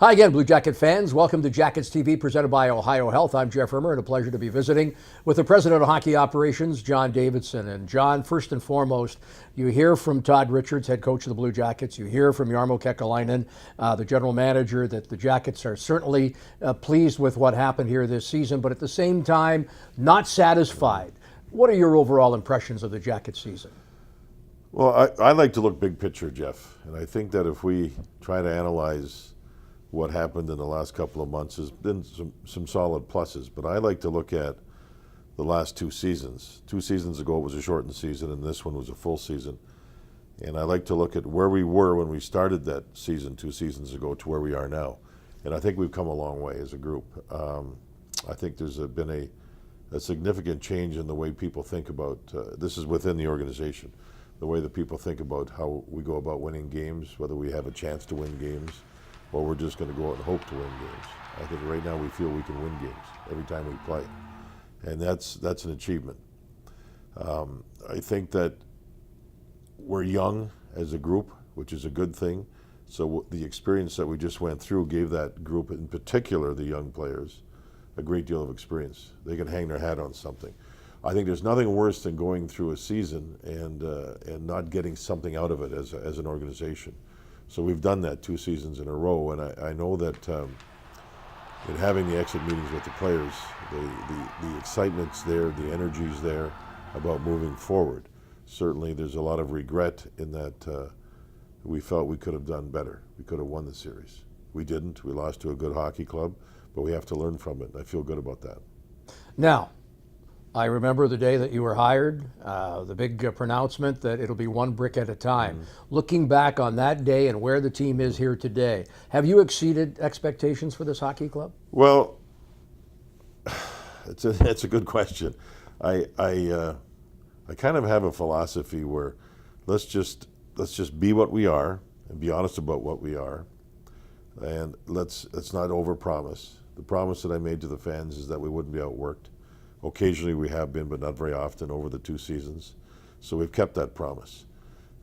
Hi again, Blue Jacket fans. Welcome to Jackets TV presented by Ohio Health. I'm Jeff Rimmer, and a pleasure to be visiting with the president of hockey operations, John Davidson. And John, first and foremost, you hear from Todd Richards, head coach of the Blue Jackets. You hear from Jarmo Kekalainen, the general manager, that the Jackets are certainly pleased with what happened here this season, but at the same time, not satisfied. What are your overall impressions of the Jacket season? Well, I like to look big picture, Jeff, and I think that if we try to analyze what happened in the last couple of months, has been some solid pluses, but I like to look at the last two seasons. 2 seasons ago it was a shortened season, and this one was a full season. And I like to look at where we were when we started that season 2 seasons ago to where we are now. And I think we've come a long way as a group. I think there's been a significant change in the way people think about, this is within the organization, the way that people think about how we go about winning games, whether we have a chance to win games, or we're just going to go out and hope to win games. I think right now we feel we can win games every time we play, and that's an achievement. I think that we're young as a group, which is a good thing. So the experience that we just went through gave that group, in particular the young players, a great deal of experience. They can hang their hat on something. I think there's nothing worse than going through a season and not getting something out of it as an organization. So we've done that 2 seasons in a row, and I know that in having the exit meetings with the players, the excitement's there, the energy's there about moving forward. Certainly there's a lot of regret in that we felt we could have done better. We could have won the series. We didn't. We lost to a good hockey club, but we have to learn from it, and I feel good about that. Now, I remember the day that you were hired, the big pronouncement that it'll be one brick at a time. Looking back on that day and where the team is here today, have you exceeded expectations for this hockey club? Well, it's a good question. I kind of have a philosophy where let's just be what we are and be honest about what we are, and let's not overpromise. The promise that I made to the fans is that we wouldn't be outworked. Occasionally we have been, but not very often over the 2 seasons. So we've kept that promise.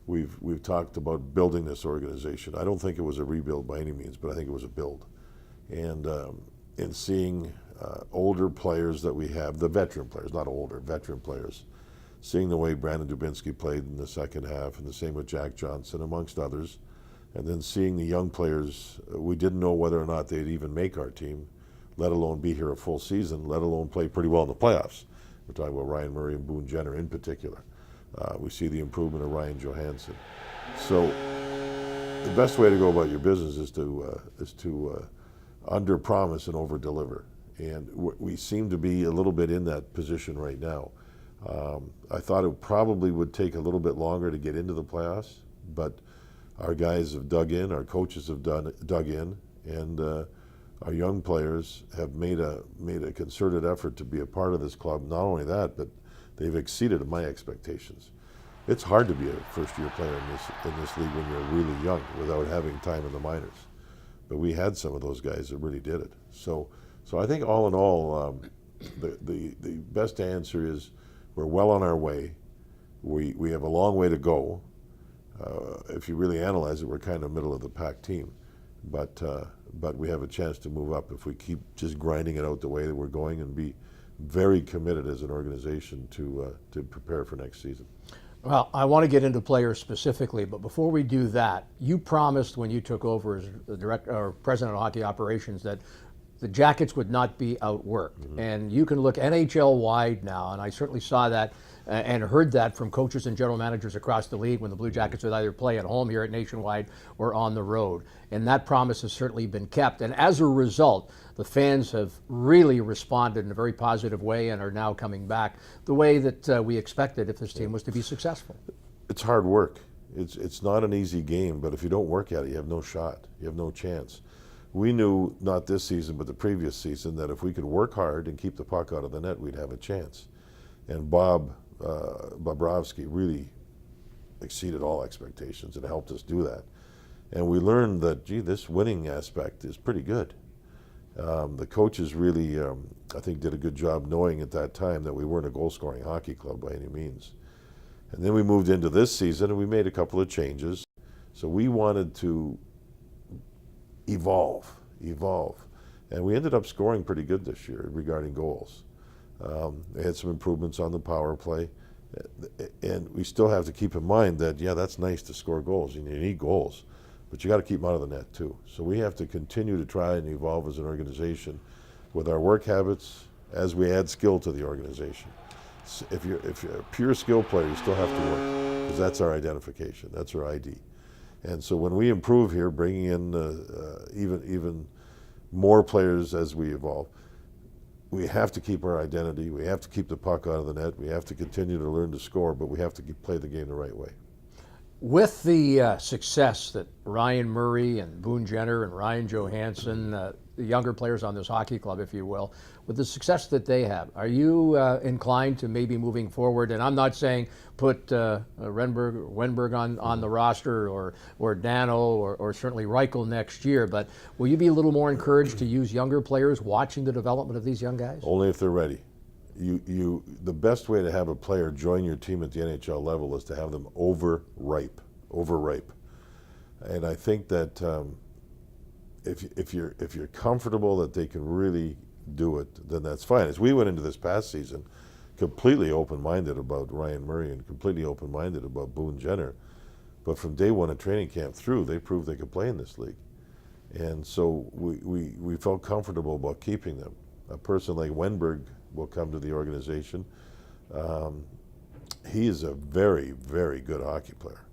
We've talked about building this organization. I don't think it was a rebuild by any means, but I think it was a build. And in seeing older players that we have, the veteran players, not older, veteran players, seeing the way Brandon Dubinsky played in the second half, and the same with Jack Johnson, amongst others, and then seeing the young players, we didn't know whether or not they'd even make our team, let alone be here a full season, let alone play pretty well in the playoffs. We're talking about Ryan Murray and Boone Jenner in particular. We see the improvement of Ryan Johansson. So the best way to go about your business is to under-promise and over-deliver. And we seem to be a little bit in that position right now. I thought it probably would take a little bit longer to get into the playoffs, but our guys have dug in, our coaches have dug in, and our young players have made a concerted effort to be a part of this club. Not only that, but they've exceeded my expectations. It's hard to be a first-year player in this league when you're really young without having time in the minors. But we had some of those guys that really did it. So I think all in all, the best answer is we're well on our way. We have a long way to go. If you really analyze it, we're kind of middle of the pack team. But we have a chance to move up if we keep just grinding it out the way that we're going and be very committed as an organization to prepare for next season. Well, I want to get into players specifically, but before we do that, you promised when you took over as the director or president of hockey operations that the Jackets would not be outworked. And you can look NHL-wide now, and I certainly saw that and heard that from coaches and general managers across the league when the Blue Jackets would either play at home here at Nationwide or on the road. And that promise has certainly been kept. And as a result, the fans have really responded in a very positive way and are now coming back the way that we expected if this team was to be successful. It's hard work. It's not an easy game, but if you don't work at it, you have no shot. You have no chance. We knew, not this season, but the previous season, that if we could work hard and keep the puck out of the net, we'd have a chance. And Bobrovsky really exceeded all expectations and helped us do that. And we learned that, gee, this winning aspect is pretty good. The coaches really, I think, did a good job knowing at that time that we weren't a goal-scoring hockey club by any means. And then we moved into this season and we made a couple of changes. So we wanted to evolve evolve. And we ended up scoring pretty good this year regarding goals. They had some improvements on the power play. And we still have to keep in mind that, yeah, that's nice to score goals, and you need goals, but you got to keep them out of the net too. So we have to continue to try and evolve as an organization with our work habits as we add skill to the organization. If you're a pure skill player, you still have to work, because that's our identification, that's our ID. And so when we improve here, bringing in even more players as we evolve, we have to keep our identity, we have to keep the puck out of the net, we have to continue to learn to score, but we have to play the game the right way. With the success that Ryan Murray and Boone Jenner and Ryan Johansson, the younger players on this hockey club, if you will, with the success that they have, are you inclined to maybe moving forward? And I'm not saying put Wenberg on the roster, or Dano, or certainly Reichel next year, but will you be a little more encouraged to use younger players watching the development of these young guys? Only if they're ready. The best way to have a player join your team at the NHL level is to have them overripe. And I think that if you're comfortable that they can really do it, then that's fine. As we went into this past season, completely open-minded about Ryan Murray and completely open-minded about Boone Jenner, but from day one at training camp through, they proved they could play in this league, and so we felt comfortable about keeping them. A person like Wenberg will come to the organization. He is a very, very good hockey player.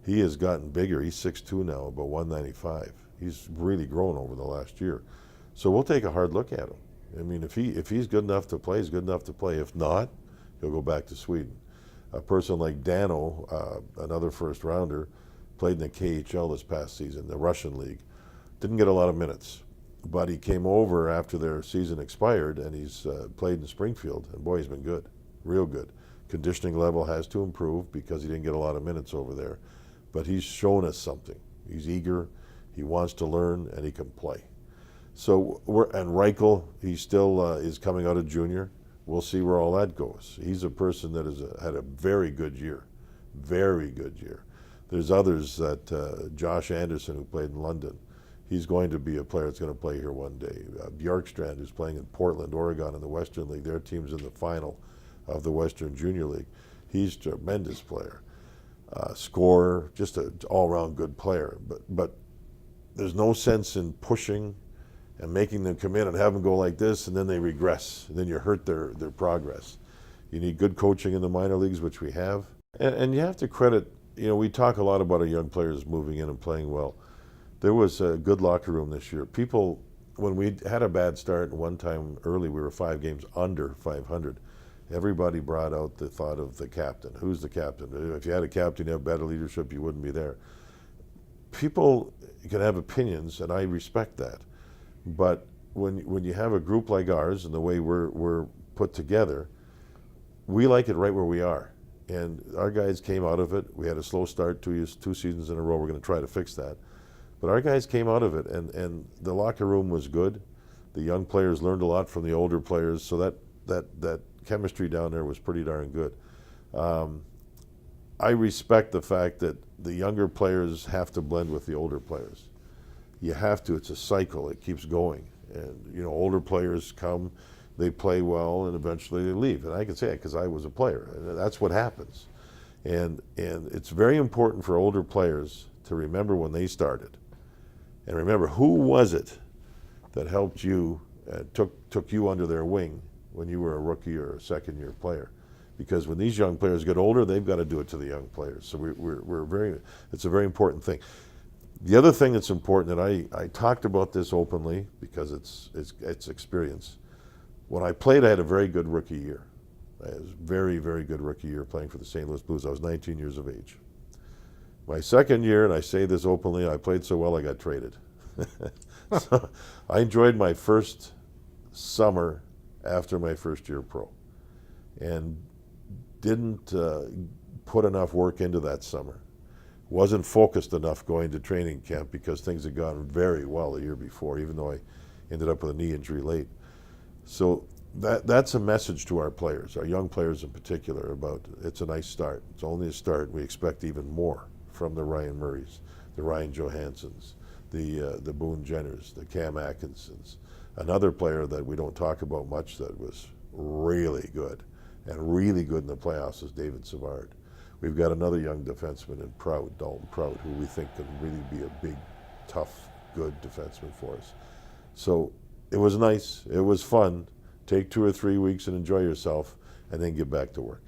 He has gotten bigger. He's 6'2" now, about 195. He's really grown over the last year. So we'll take a hard look at him. I mean, if he's good enough to play, he's good enough to play. If not, he'll go back to Sweden. A person like Dano, another first rounder, played in the KHL this past season, the Russian league. Didn't get a lot of minutes, but he came over after their season expired, and he's played in Springfield, and boy, he's been good, real good. Conditioning level has to improve because he didn't get a lot of minutes over there, but he's shown us something. He's eager, he wants to learn, and he can play. So and Reichel, he still is coming out of junior. We'll see where all that goes. He's a person that has had a very good year, very good year. There's others that Josh Anderson, who played in London, he's going to be a player that's going to play here one day. Bjorkstrand, who's playing in Portland, Oregon in the Western League. Their team's in the final of the Western Junior League. He's a tremendous player. Scorer, just an all-around good player. But there's no sense in pushing and making them come in and have them go like this, and then they regress. And then you hurt their progress. You need good coaching in the minor leagues, which we have. And you have to credit, we talk a lot about our young players moving in and playing well. There was a good locker room this year. People, when we had a bad start, one time early we were 5 games under 500, everybody brought out the thought of the captain. Who's the captain? If you had a captain, you have better leadership, you wouldn't be there. People can have opinions, and I respect that. But when you have a group like ours and the way we're put together, we like it right where we are. And our guys came out of it. We had a slow start 2 seasons in a row. We're going to try to fix that. But our guys came out of it, and the locker room was good. The young players learned a lot from the older players, so that chemistry down there was pretty darn good. I respect the fact that the younger players have to blend with the older players. You have to. It's a cycle. It keeps going. And, older players come, they play well, and eventually they leave. And I can say it because I was a player. And that's what happens. And it's very important for older players to remember when they started. And remember, who was it that helped you, took you under their wing when you were a rookie or a second-year player? Because when these young players get older, they've got to do it to the young players. So it's a very important thing. The other thing that's important, and I talked about this openly because it's experience. When I played, I had a very good rookie year. I had a very, very good rookie year playing for the St. Louis Blues. I was 19 years of age. My second year, and I say this openly, I played so well I got traded. So I enjoyed my first summer after my first year pro, and didn't put enough work into that summer. Wasn't focused enough going to training camp because things had gone very well the year before, even though I ended up with a knee injury late. So that's a message to our players, our young players in particular, about it's a nice start. It's only a start. We expect even more from the Ryan Murrays, the Ryan Johanssons, the Boone Jenners, the Cam Atkinsons. Another player that we don't talk about much that was really good and really good in the playoffs is David Savard. We've got another young defenseman in Prout, Dalton Prout, who we think can really be a big, tough, good defenseman for us. So it was nice. It was fun. Take 2 or 3 weeks and enjoy yourself, and then get back to work.